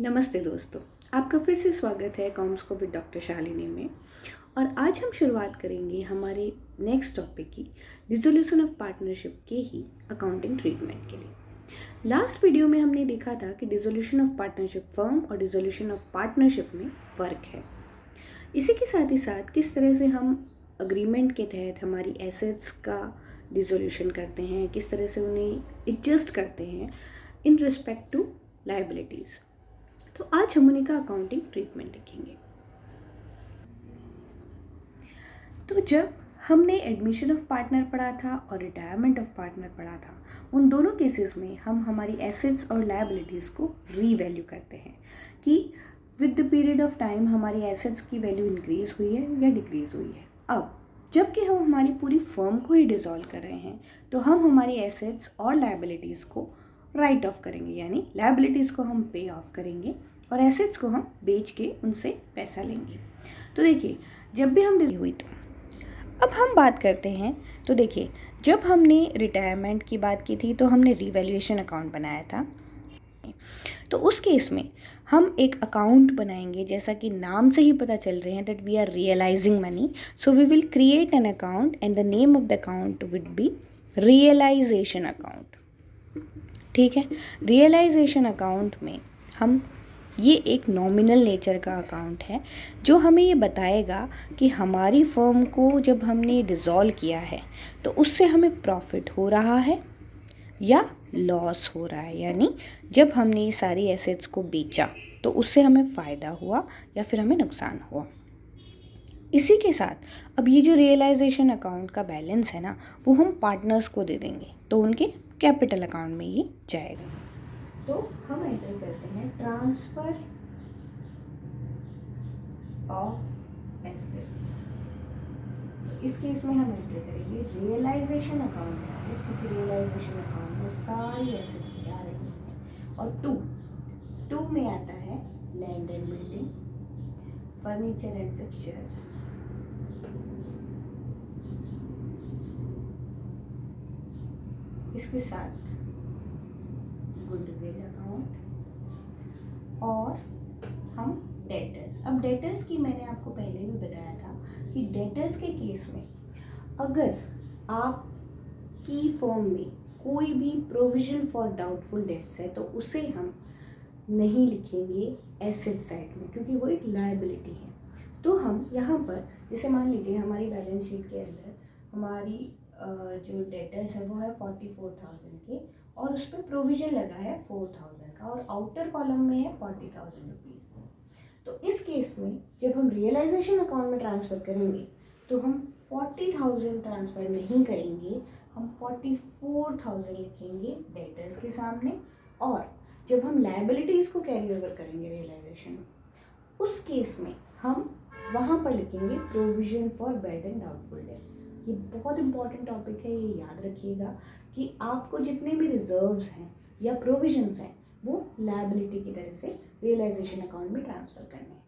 नमस्ते दोस्तों, आपका फिर से स्वागत है कॉम्स को विद डॉक्टर शालिनी में। और आज हम शुरुआत करेंगे हमारे नेक्स्ट टॉपिक की डिसोल्यूशन ऑफ पार्टनरशिप के ही अकाउंटिंग ट्रीटमेंट के लिए। लास्ट वीडियो में हमने देखा था कि डिसोल्यूशन ऑफ पार्टनरशिप फर्म और डिसोल्यूशन ऑफ पार्टनरशिप में फ़र्क है। इसी के साथ ही साथ किस तरह से हम अग्रीमेंट के तहत हमारी एसेट्स का डिसोल्यूशन करते हैं, किस तरह से उन्हें एडजस्ट करते हैं इन रिस्पेक्ट टू लायबिलिटीज़। तो आज हम उन्हीं का अकाउंटिंग ट्रीटमेंट देखेंगे। तो जब हमने एडमिशन ऑफ पार्टनर पढ़ा था और रिटायरमेंट ऑफ पार्टनर पढ़ा था, उन दोनों केसेस में हम हमारी एसेट्स और लायबिलिटीज़ को रीवैल्यू करते हैं कि with the period of time हमारी एसेट्स की वैल्यू इंक्रीज़ हुई है या डिक्रीज़ हुई है। अब जबकि हम हमारी पूरी फर्म को ही डिसॉल्व कर रहे हैं, तो हम हमारी एसेट्स और लायबिलिटीज़ को राइट ऑफ करेंगे, यानी लायबिलिटीज़ को हम पे ऑफ करेंगे और एसेट्स को हम बेच के उनसे पैसा लेंगे। तो देखिए, जब भी हम हुई तो अब हम बात करते हैं। तो देखिए, जब हमने रिटायरमेंट की बात की थी तो हमने रीवैल्यूएशन अकाउंट बनाया था। तो उस केस में हम एक अकाउंट बनाएंगे, जैसा कि नाम से ही पता चल रहे हैं that we are realising money. So we will create an account and the name of the account will be realisation account. ठीक है, रियलाइजेशन अकाउंट में हम ये एक नॉमिनल नेचर का अकाउंट है जो हमें ये बताएगा कि हमारी फर्म को जब हमने डिसॉल्व किया है तो उससे हमें प्रॉफिट हो रहा है या लॉस हो रहा है, यानी जब हमने ये सारी एसेट्स को बेचा तो उससे हमें फ़ायदा हुआ या फिर हमें नुकसान हुआ। इसी के साथ अब ये जो रियलाइजेशन अकाउंट का बैलेंस है ना, वो हम पार्टनर्स को दे देंगे, तो उनके कैपिटल अकाउंट में ये जाएगा। तो हम एंटर करते हैं ट्रांसफर ऑफ एसेट्स। इस केस में हम एंटर करेंगे रियलाइजेशन अकाउंट है, क्योंकि रियलाइजेशन अकाउंट में सारी एसेट्स जा रही हैं। और टू में आता है land and building, furniture and fixtures, इसके साथ गुडविल अकाउंट और हम डेटर्स। अब डेटर्स की मैंने आपको पहले भी बताया था कि डेटर्स के केस में अगर आपकी फर्म में कोई भी प्रोविजन फॉर डाउटफुल डेट्स है तो उसे हम नहीं लिखेंगे एसेट साइड में, क्योंकि वो एक लायबिलिटी है। तो हम यहाँ पर जैसे मान लीजिए हमारी बैलेंस शीट के अंदर हमारी जो डेटर्स है वो है 44,000 के और उस पर प्रोविज़न लगा है 4,000 का और आउटर कॉलम में है 40,000 रुपीज़। तो इस केस में जब हम रियलाइजेशन अकाउंट में ट्रांसफ़र करेंगे तो हम 40,000 ट्रांसफ़र नहीं करेंगे, हम 44,000 लिखेंगे डेटर्स के सामने। और जब हम लायबिलिटीज़ को कैरी ओवर करेंगे रियलाइजेशन, उस केस में हम वहाँ पर लिखेंगे provision for bad and doubtful debts. ये बहुत इंपॉर्टेंट टॉपिक है, ये याद रखिएगा कि आपको जितने भी रिजर्व्स हैं या प्रोविजंस हैं वो लायबिलिटी की तरह से रियलाइजेशन अकाउंट में ट्रांसफ़र करने हैं।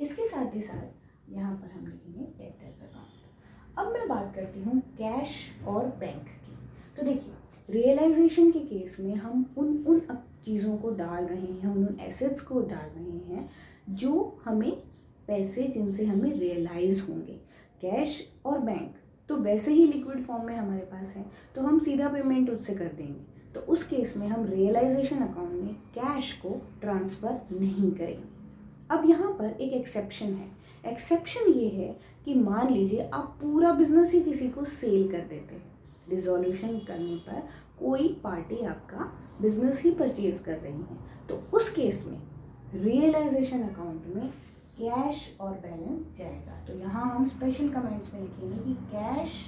इसके साथ ही साथ यहाँ पर हम लिखेंगे डेटर्स अकाउंट। अब मैं बात करती हूँ कैश और बैंक की। तो देखिए, रियलाइजेशन के केस में हम उन चीज़ों को डाल रहे हैं, उन एसेट्स को डाल रहे हैं जो हमें पैसे जिनसे हमें रियलाइज़ होंगे। कैश और बैंक तो वैसे ही लिक्विड फॉर्म में हमारे पास है, तो हम सीधा पेमेंट उससे कर देंगे। तो उस केस में हम रियलाइजेशन अकाउंट में कैश को ट्रांसफ़र नहीं करेंगे। अब यहाँ पर एक एक्सेप्शन है। एक्सेप्शन ये है कि मान लीजिए आप पूरा बिजनेस ही किसी को सेल कर देते हैं, डिसोल्यूशन करने पर कोई पार्टी आपका बिजनेस ही परचेज कर रही है, तो उस केस में रियलाइजेशन अकाउंट में कैश और बैलेंस जाएगा। तो यहाँ हम स्पेशल कमेंट्स में लिखेंगे कि cash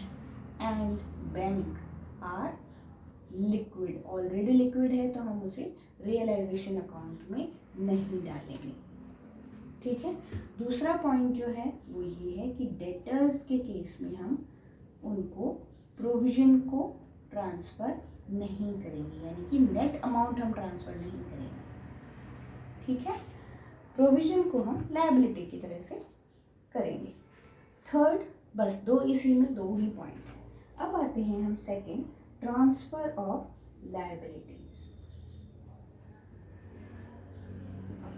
and bank are liquid, already liquid है तो हम उसे रियलाइजेशन अकाउंट में नहीं डालेंगे। ठीक है, दूसरा पॉइंट जो है वो ये है कि डेटर्स के केस में हम उनको प्रोविजन को ट्रांसफ़र नहीं करेंगे, यानी कि नेट अमाउंट हम ट्रांसफ़र नहीं करेंगे। ठीक है, प्रोविजन को हम लायबिलिटी की तरह से करेंगे। थर्ड, बस इसी में दो ही पॉइंट है। अब आते हैं हम second, transfer of liabilities.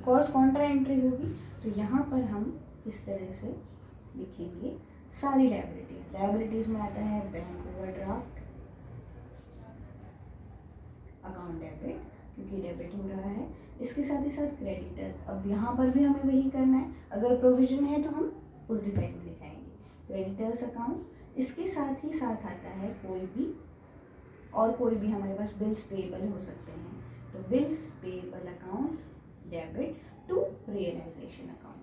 Of course Contra entry होगी। तो यहाँ पर हम इस तरह से लिखेंगे सारी लायबिलिटीज। लायबिलिटीज में आता है बैंक ओवरड्राफ्ट, अकाउंट डेबिट क्योंकि डेबिट हो रहा है, इसके साथ ही साथ क्रेडिटर्स। अब यहाँ पर भी हमें वही करना है, अगर प्रोविजन है तो हम उल्टी साइड में लिखाएंगे क्रेडिटर्स अकाउंट। इसके साथ ही साथ आता है कोई भी हमारे पास बिल्स पेएबल हो सकते हैं, तो bills payable account debit to realisation account.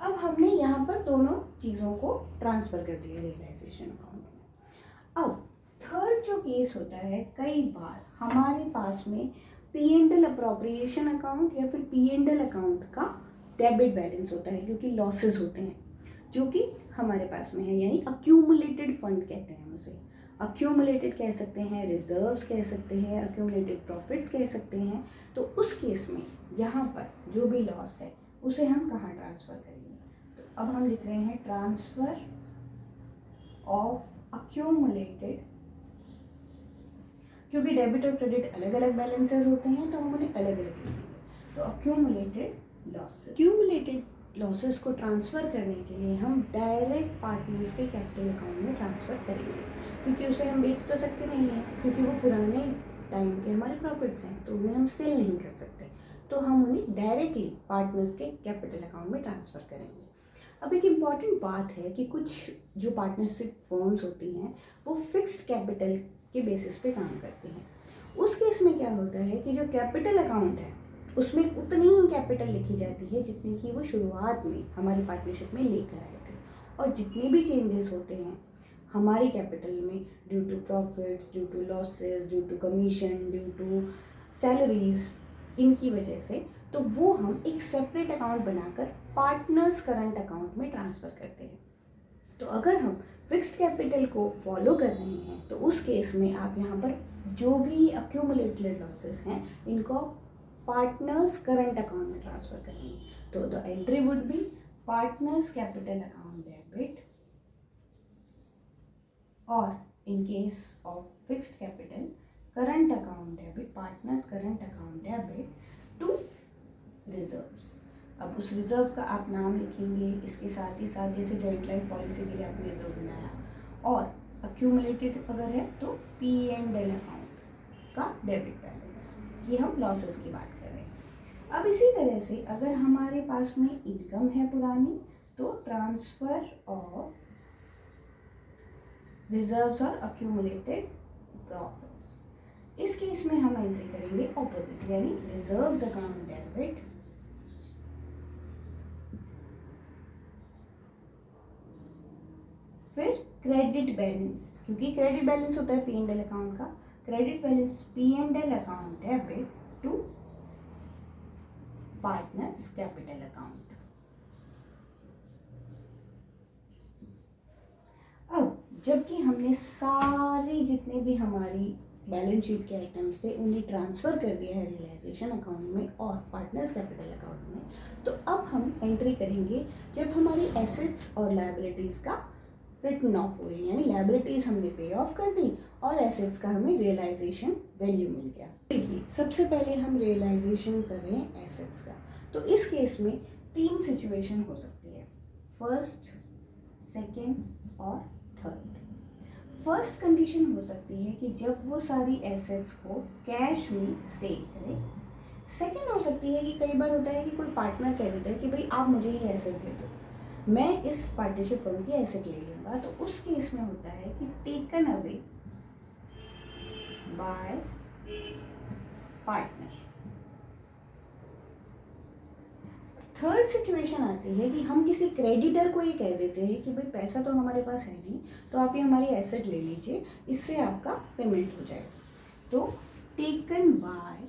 अब हमने यहाँ पर दोनों चीज़ों को ट्रांसफ़र कर दिया रियलाइजेशन अकाउंट में। अब थर्ड जो केस होता है, कई बार हमारे पास में P&L अप्रोप्रिएशन अकाउंट या फिर P&L अकाउंट का डेबिट बैलेंस होता है, क्योंकि लॉसेस होते हैं जो कि हमारे पास में है, यानी अक्यूमुलेटेड फंड कहते हैं उसे। अक्यूमुलेटेड कह सकते हैं, रिजर्व्स कह सकते हैं, अक्यूमुलेटेड प्रॉफिट्स कह सकते हैं। तो उस केस में यहाँ पर जो भी लॉस है उसे हम कहाँ ट्रांसफ़र करेंगे? तो अब हम लिख रहे हैं ट्रांसफ़र ऑफ अक्यूमुलेटेड, क्योंकि डेबिट और क्रेडिट अलग अलग बैलेंसेस होते हैं तो हम उन्हें अलग अलग लिखेंगे। तो अक्यूमुलेटेड लॉसेस, अक्यूमुलेटेड लॉसेस को ट्रांसफ़र करने के लिए हम डायरेक्ट पार्टनर्स के कैपिटल अकाउंट में ट्रांसफ़र करेंगे, क्योंकि उसे हम बेच तो सकते नहीं हैं, क्योंकि वो पुराने टाइम के हमारे प्रॉफिट्स हैं, तो उन्हें हम सेल नहीं कर सकते। तो हम उन्हें डायरेक्टली पार्टनर्स के कैपिटल अकाउंट में ट्रांसफ़र करेंगे। अब एक इम्पॉर्टेंट बात है कि कुछ जो पार्टनरशिप फर्म्स होती हैं वो फिक्स्ड कैपिटल के बेसिस पे काम करते हैं। उस केस में क्या होता है कि जो कैपिटल अकाउंट है उसमें उतनी ही कैपिटल लिखी जाती है जितनी कि वो शुरुआत में हमारी पार्टनरशिप में लेकर आए थे, और जितने भी चेंजेस होते हैं हमारी कैपिटल में due to profits, due to losses, due to commission, due to salaries, इनकी वजह से, तो वो हम एक सेपरेट अकाउंट बनाकर पार्टनर्स करंट अकाउंट में ट्रांसफ़र करते हैं। तो अगर हम फिक्स्ड कैपिटल को फॉलो कर रहे हैं तो उस केस में आप यहाँ पर जो भी अक्यूमुलेटेड लॉसेस हैं इनको पार्टनर्स करंट अकाउंट में ट्रांसफ़र करेंगे। तो the entry would be partners capital account debit, और in case of fixed capital current account debit, partners current account debit to reserves. अब उस रिजर्व का आप नाम लिखेंगे, इसके साथ ही साथ जैसे जॉइंट लाइफ पॉलिसी के लिए आपने रिजर्व बनाया, और अक्यूमुलेटेड अगर है तो P&L अकाउंट का डेबिट बैलेंस। ये हम लॉसेस की बात कर रहे हैं। अब इसी तरह से अगर हमारे पास में इनकम है पुरानी, तो ट्रांसफ़र ऑफ रिजर्व्स और अक्यूमुलेटेड प्रॉफिट्स। इस केस में हम एंट्री करेंगे ऑपोजिट, यानी रिजर्व्स अकाउंट डेबिट फिर क्रेडिट बैलेंस, क्योंकि क्रेडिट बैलेंस होता है P&L अकाउंट का, credit balance P&L account debit to partners capital account. अब जबकि हमने सारे जितने भी हमारी बैलेंस शीट के आइटम्स थे उन्हें ट्रांसफ़र कर दिया है रियलाइजेशन अकाउंट में और पार्टनर्स कैपिटल अकाउंट में, तो अब हम एंट्री करेंगे जब हमारी एसेट्स और लायबिलिटीज़ का रिटर्न ऑफ हो रही है, यानी लायबिलिटीज़ हमने पे ऑफ कर दी और एसेट्स का हमें रियलाइजेशन वैल्यू मिल गया। देखिए सबसे पहले हम रियलाइजेशन कर रहे हैं एसेट्स का, तो इस केस में 3 सिचुएशन हो सकती है, फर्स्ट, सेकेंड और थर्ड। फर्स्ट कंडीशन हो सकती है कि जब वो सारी एसेट्स को कैश में सेल करें। सेकेंड हो सकती है कि कई बार होता है कि कोई पार्टनर कह देता है कि भाई आप मुझे ये एसेट दे दो, मैं इस पार्टनरशिप फर्म की एसेट ले लूँगा, तो उस केस में होता है कि taken away by partner. Third situation आती है कि हम किसी क्रेडिटर को ये कह देते हैं कि भाई पैसा तो हमारे पास है नहीं, तो आप ये हमारी एसेट ले लीजिए, इससे आपका पेमेंट हो जाएगा, तो टेकन बाय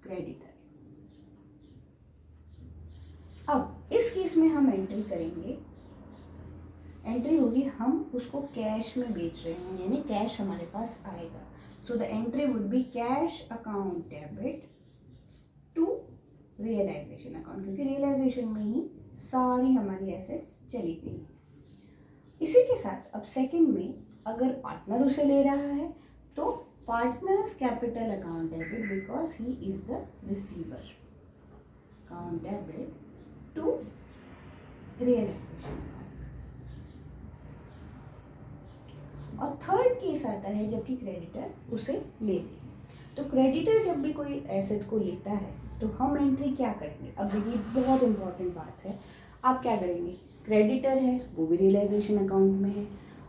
क्रेडिटर। अब इस केस में हम एंट्री करेंगे, एंट्री होगी हम उसको कैश में बेच रहे हैं, यानी कैश हमारे पास आएगा, so the entry would be cash account debit to realisation account, क्योंकि रियलाइजेशन में ही सारी हमारी एसेट्स चली गई। इसी के साथ अब सेकंड में अगर पार्टनर उसे ले रहा है तो partner's capital account debit because he is the receiver. Account debit to realization. और थर्ड केस आता है जबकि क्रेडिटर उसे ले ले। तो क्रेडिटर जब भी कोई एसेट को लेता है तो हम एंट्री क्या करेंगे? अब देखिए बहुत इंपॉर्टेंट बात है। आप क्या करेंगे? क्रेडिटर है वो भी रियलाइजेशन अकाउंट में है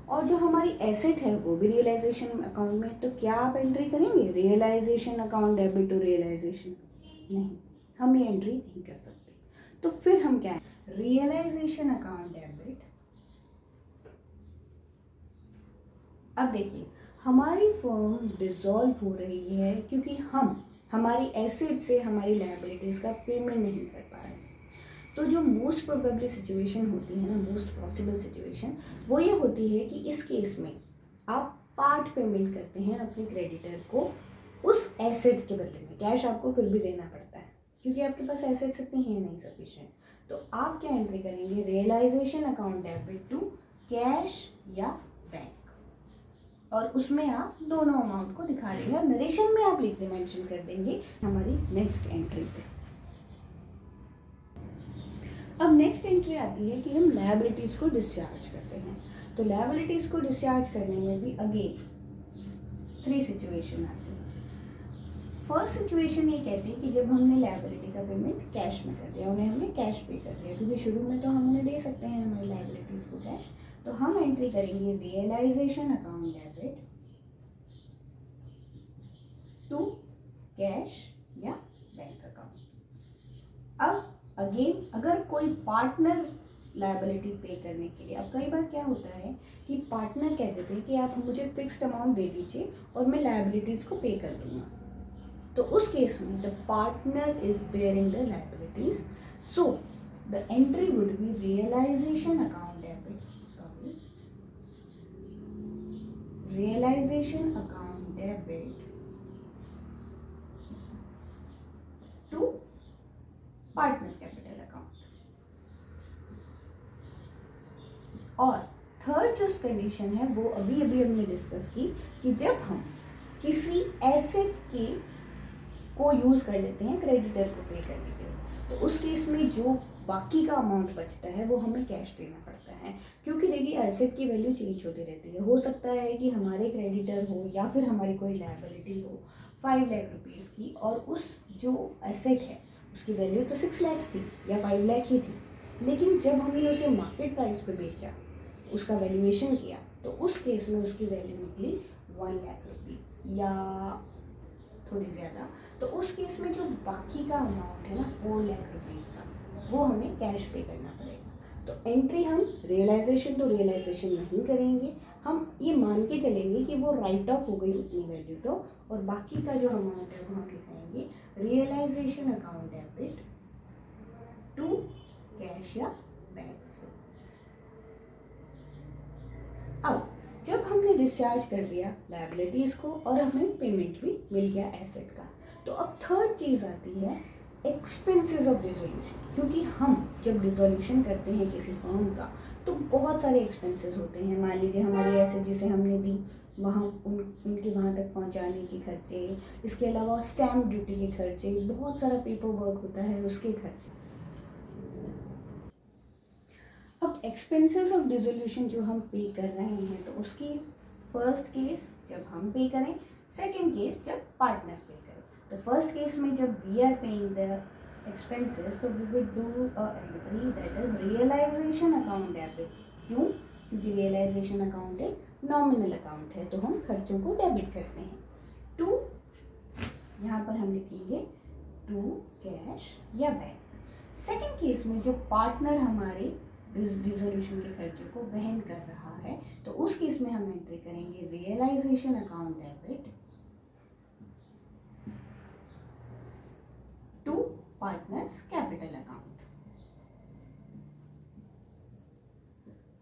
और जो हमारी एसेट है वो भी रियलाइजेशन अकाउंट में है, तो क्या आप एंट्री करेंगे realisation account debit to realisation? नहीं, हम ये एंट्री नहीं कर सकते। तो फिर हम क्या है? Realisation account debit. अब देखिए हमारी फर्म डिसॉल्व हो रही है क्योंकि हम हमारी एसेट से हमारी लायबिलिटीज़ का पेमेंट नहीं कर पा रहे। तो जो मोस्ट प्रोबेबली सिचुएशन होती है ना, मोस्ट पॉसिबल सिचुएशन, वो ये होती है कि इस केस में आप पार्ट पेमेंट करते हैं अपने क्रेडिटर को उस एसेट के बदले में। कैश आपको फिर भी देना पड़ता है क्योंकि आपके पास एसेट्स इतनी है नहीं सफिशिएंट। तो आप क्या एंट्री करेंगे? Realisation account debit to cash या बैंक, और उसमें आप दोनों अमाउंट को दिखा देंगे। नरेशन में आप लिख दे मेंशन कर देंगे हमारी नेक्स्ट एंट्री पे। अब नेक्स्ट एंट्री आती है कि हम लायबिलिटीज़ को डिस्चार्ज करते हैं। तो लायबिलिटीज़ को डिस्चार्ज करने में भी अगेन 3 सिचुएशन आती है। फर्स्ट सिचुएशन ये कहती है कि जब हमने लायबिलिटी का पेमेंट कैश में कर दिया, उन्हें हमने कैश पे कर दिया क्योंकि शुरू में तो हम उन्हें दे सकते हैं हमारी लायबिलिटीज़ को कैश। तो हम एंट्री करेंगे realisation account debit to cash या बैंक अकाउंट। अब अगेन अगर कोई पार्टनर लायबिलिटी पे करने के लिए, अब कई बार क्या होता है कि पार्टनर कह देते हैं कि आप मुझे फिक्स्ड अमाउंट दे दीजिए और मैं लायबिलिटीज़ को पे कर दूंगा। तो उस केस में the partner is bearing the liabilities, so the entry would be realisation account debit, realisation account debit to partners capital account. और थर्ड जो कंडीशन है वो अभी हमने डिस्कस की कि जब हम किसी एसेट के को यूज कर लेते हैं क्रेडिटर को पे करने के लिए, तो उस केस में जो बाकी का अमाउंट बचता है वो हमें कैश देना पड़ता है क्योंकि देखिए एसेट की वैल्यू चेंज होती रहती है। हो सकता है कि हमारे क्रेडिटर हो या फिर हमारी कोई लायबिलिटी हो 5 लाख रुपीज़ की और उस जो एसेट है उसकी वैल्यू तो 6 लाख थी या 5 लाख ही थी, लेकिन जब हमने उसे मार्केट प्राइस पे बेचा, उसका वैल्यूएशन किया, तो उस केस में उसकी वैल्यू निकली 1 लाख रुपीज़ या थोड़ी ज़्यादा। तो उस केस में जो बाकी का अमाउंट है ना 4 लाख रुपीज़ का, वो हमें कैश पे करना पड़ेगा। तो एंट्री हम रियलाइजेशन टू रियलाइजेशन नहीं करेंगे, हम ये मान के चलेंगे कि वो राइट ऑफ हो गई उतनी वैल्यू तो, और बाकी का जो अमाउंट है वो हम लिखाएंगे realisation account debit to cash या बैंक से। अब जब हमने डिस्चार्ज कर दिया लायबिलिटीज़ को और हमें पेमेंट भी मिल गया एसेट का, तो अब थर्ड चीज़ आती है एक्सपेंसेस ऑफ डिसोल्यूशन। क्योंकि हम जब डिसोल्यूशन करते हैं किसी फर्म का तो बहुत सारे एक्सपेंसेस होते हैं। मान लीजिए हमारी एसेट जिसे हमने दी वहाँ उनके वहाँ तक पहुँचाने के खर्चे, इसके अलावा स्टैम्प ड्यूटी के खर्चे, बहुत सारा पेपर वर्क होता है उसके खर्चे। अब एक्सपेंसेस ऑफ डिसोल्यूशन जो हम पे कर रहे हैं तो उसकी फर्स्ट केस जब हम पे करें, सेकंड केस जब पार्टनर पे करें। तो फर्स्ट केस में जब we are paying the expenses तो we will do a entry that is realisation account debit. क्यों? क्योंकि रियलाइजेशन अकाउंट एक नॉमिनल अकाउंट है तो हम खर्चों को डेबिट करते हैं टू, यहाँ पर हम लिखेंगे टू कैश या बैंक। सेकंड केस में जब पार्टनर हमारे डिसोल्यूशन के खर्चों को वहन कर रहा है तो उस केस में हम एंट्री करेंगे realisation account debit to partners capital account.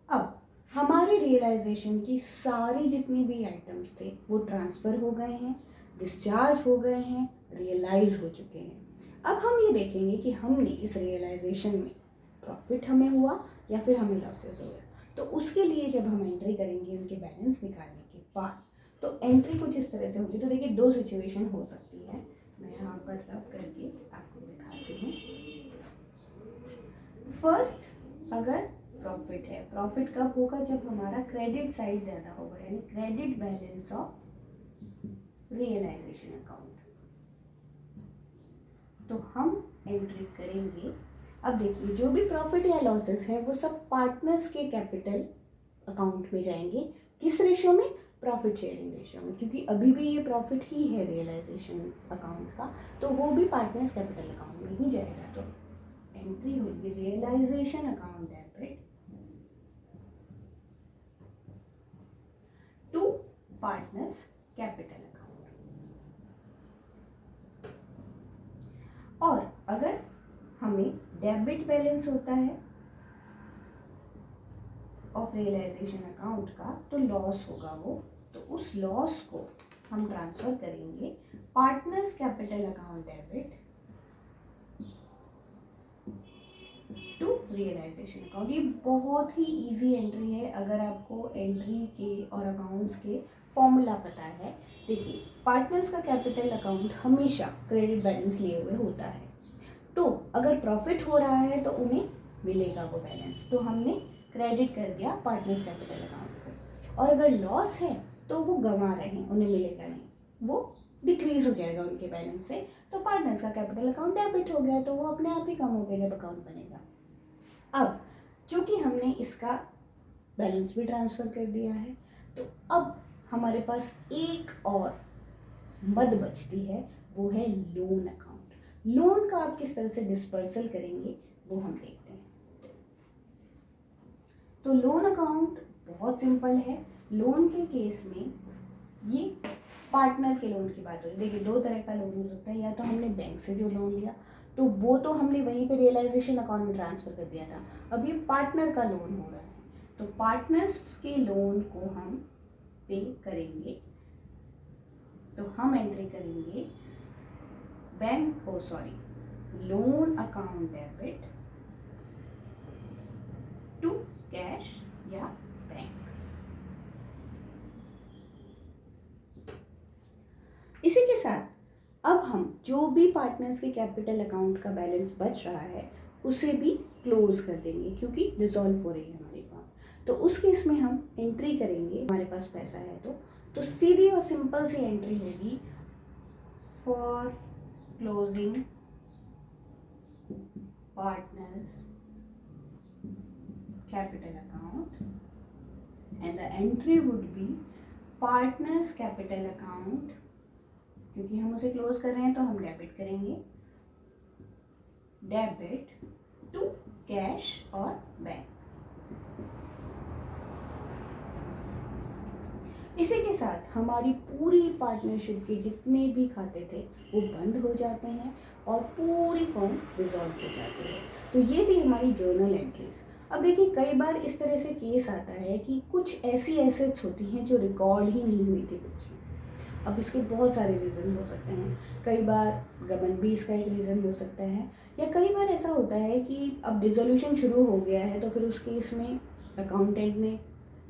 अब हमारे रियलाइजेशन की सारी जितनी भी आइटम्स थे वो ट्रांसफर हो गए हैं, डिस्चार्ज हो गए हैं, रियलाइज हो चुके हैं। अब हम ये देखेंगे कि हमने इस रियलाइजेशन में प्रॉफिट हमें हुआ या फिर हमें लॉसेस हुए। तो उसके लिए जब हम एंट्री करेंगे उनके बैलेंस निकालने के बाद तो एंट्री कुछ इस तरह से होगी। तो देखिए दो सिचुएशन हो सकती है, मैं यहाँ पर रब करके आपको दिखाती हूँ। फर्स्ट, अगर प्रॉफिट है, प्रॉफिट कब होगा, जब हमारा क्रेडिट साइड ज़्यादा होगा, यानी credit balance of realisation account. तो हम एंट्री करेंगे। अब देखिए जो भी प्रॉफिट या लॉसेस है वो सब पार्टनर्स के कैपिटल अकाउंट में जाएंगे। किस रेशियो में, प्रॉफिट शेयरिंग रेशियो में, क्योंकि अभी भी ये प्रॉफिट ही है रियलाइजेशन अकाउंट का, तो वो भी पार्टनर्स कैपिटल अकाउंट में ही जाएगा। तो एंट्री होगी realisation account debit to partners capital account. और अगर हमें डेबिट बैलेंस होता है ऑफ रियलाइजेशन अकाउंट का, तो लॉस होगा वो, तो उस लॉस को हम ट्रांसफर करेंगे partners capital account debit to realisation account. ये बहुत ही इजी एंट्री है अगर आपको एंट्री के और अकाउंट्स के फॉर्मूला पता है। देखिए पार्टनर्स का कैपिटल अकाउंट हमेशा क्रेडिट बैलेंस लिए हुए होता है, तो अगर प्रॉफिट हो रहा है तो उन्हें मिलेगा वो बैलेंस, तो हमने क्रेडिट कर दिया पार्टनर्स कैपिटल अकाउंट को। और अगर लॉस है तो वो गंवा रहे हैं, उन्हें मिलेगा नहीं, वो डिक्रीज हो जाएगा उनके बैलेंस से, तो पार्टनर्स का कैपिटल अकाउंट डेबिट हो गया, तो वो अपने आप ही कम हो गया जब अकाउंट बनेगा। अब चूंकि हमने इसका बैलेंस भी ट्रांसफ़र कर दिया है, तो अब हमारे पास एक और मद बचती है, वो है लोन अकाउंट। लोन का आप किस तरह से डिस्पर्सल करेंगे वो हम देखते हैं। तो लोन अकाउंट बहुत सिंपल है। लोन के केस में ये पार्टनर के लोन की बात हो रही है। देखिए दो तरह का लोन हो सकता है, या तो हमने बैंक से जो लोन लिया तो वो तो हमने वहीं पे रियलाइजेशन अकाउंट में ट्रांसफ़र कर दिया था, अब ये पार्टनर का लोन हो रहा है, तो पार्टनर्स के लोन को हम पे करेंगे। तो हम एंट्री करेंगे loan account debit to cash या बैंक। इसी के साथ अब हम जो भी पार्टनर्स के कैपिटल अकाउंट का बैलेंस बच रहा है उसे भी क्लोज कर देंगे, क्योंकि डिसॉल्व हो रही है हमारी फर्म। तो उस केस में हम एंट्री करेंगे, हमारे पास पैसा है तो सीधी और सिंपल सी एंट्री होगी, for closing partners capital account, and the entry would be partners capital account, क्योंकि हम उसे क्लोज कर रहे हैं तो हम डेबिट करेंगे, डेबिट टू कैश और बैंक। इसी के साथ हमारी पूरी पार्टनरशिप के जितने भी खाते थे वो बंद हो जाते हैं और पूरी फर्म डिसॉल्व हो जाती है। तो ये थी हमारी जर्नल एंट्रीज। अब देखिए कई बार इस तरह से केस आता है कि कुछ ऐसी एसेट्स होती हैं जो रिकॉर्ड ही नहीं हुई थी बुक्स में। अब इसके बहुत सारे रीज़न हो सकते हैं, कई बार गबन भी इसका एक रीज़न हो सकता है, या कई बार ऐसा होता है कि अब डिसोल्यूशन शुरू हो गया है तो फिर उस केस में अकाउंटेंट ने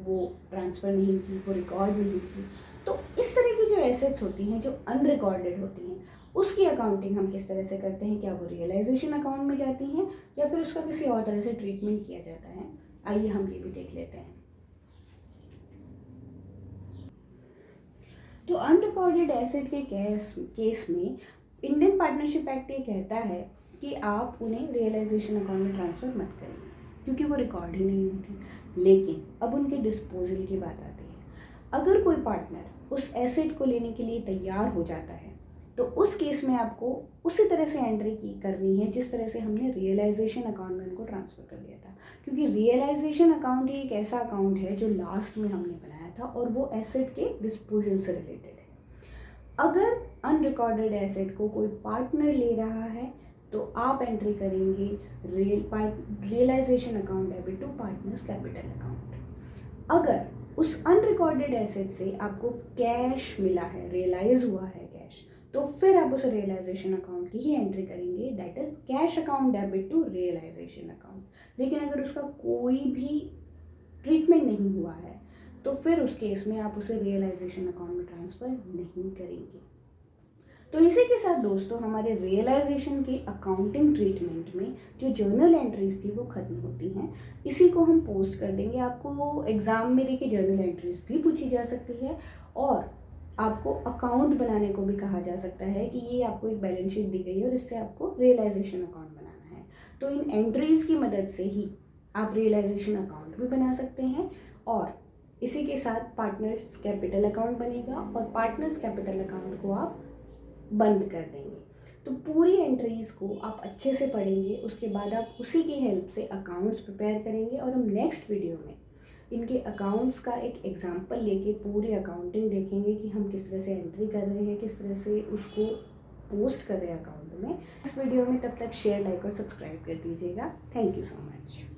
वो ट्रांसफ़र नहीं की, वो रिकॉर्ड नहीं की। तो इस तरह की जो एसेट्स होती हैं जो अनरिकॉर्डेड होती हैं उसकी अकाउंटिंग हम किस तरह से करते हैं, क्या वो रियलाइजेशन अकाउंट में जाती हैं या फिर उसका किसी और तरह से ट्रीटमेंट किया जाता है, आइए हम ये भी देख लेते हैं। तो अनरिकॉर्डेड एसेट के केस में इंडियन पार्टनरशिप एक्ट ये कहता है कि आप उन्हें रियलाइजेशन अकाउंट में ट्रांसफ़र मत करें, क्योंकि वो रिकॉर्ड ही नहीं होती। लेकिन अब उनके डिस्पोजल की बात आती है। अगर कोई पार्टनर उस एसेट को लेने के लिए तैयार हो जाता है तो उस केस में आपको उसी तरह से एंट्री करनी है जिस तरह से हमने रियलाइजेशन अकाउंट में उनको ट्रांसफ़र कर दिया था, क्योंकि रियलाइजेशन अकाउंट ही एक ऐसा अकाउंट है जो लास्ट में हमने बनाया था और वो एसेट के डिस्पोजल से रिलेटेड है। अगर अनरिकॉर्डेड एसेट को कोई पार्टनर ले रहा है तो आप एंट्री करेंगे realisation account debit to partners capital account. अगर उस अनरिकॉर्डेड एसेट से आपको कैश मिला है, रियलाइज हुआ है कैश, तो फिर आप उस रियलाइजेशन अकाउंट की ही एंट्री करेंगे, that is cash account debit to realisation account. लेकिन अगर उसका कोई भी ट्रीटमेंट नहीं हुआ है तो फिर उस केस में आप उसे रियलाइजेशन अकाउंट में ट्रांसफ़र नहीं करेंगे। तो इसी के साथ दोस्तों हमारे रियलाइजेशन के अकाउंटिंग ट्रीटमेंट में जो जर्नल एंट्रीज थी वो ख़त्म होती हैं। इसी को हम पोस्ट कर देंगे। आपको एग्ज़ाम में देखिए जर्नल एंट्रीज भी पूछी जा सकती है और आपको अकाउंट बनाने को भी कहा जा सकता है कि ये आपको एक बैलेंस शीट दी गई है और इससे आपको रियलाइजेशन अकाउंट बनाना है। तो इन एंट्रीज़ की मदद से ही आप रियलाइजेशन अकाउंट भी बना सकते हैं और इसी के साथ पार्टनर्स कैपिटल अकाउंट बनेगा और पार्टनर्स कैपिटल अकाउंट को आप बंद कर देंगे। तो पूरी एंट्रीज़ को आप अच्छे से पढ़ेंगे, उसके बाद आप उसी की हेल्प से अकाउंट्स प्रिपेयर करेंगे और हम नेक्स्ट वीडियो में इनके अकाउंट्स का एक एग्जांपल लेके पूरी अकाउंटिंग देखेंगे कि हम किस तरह से एंट्री कर रहे हैं, किस तरह से उसको पोस्ट कर रहे हैं अकाउंट में। इस वीडियो में तब तक शेयर, लाइक और सब्सक्राइब कर दीजिएगा। Thank you so much.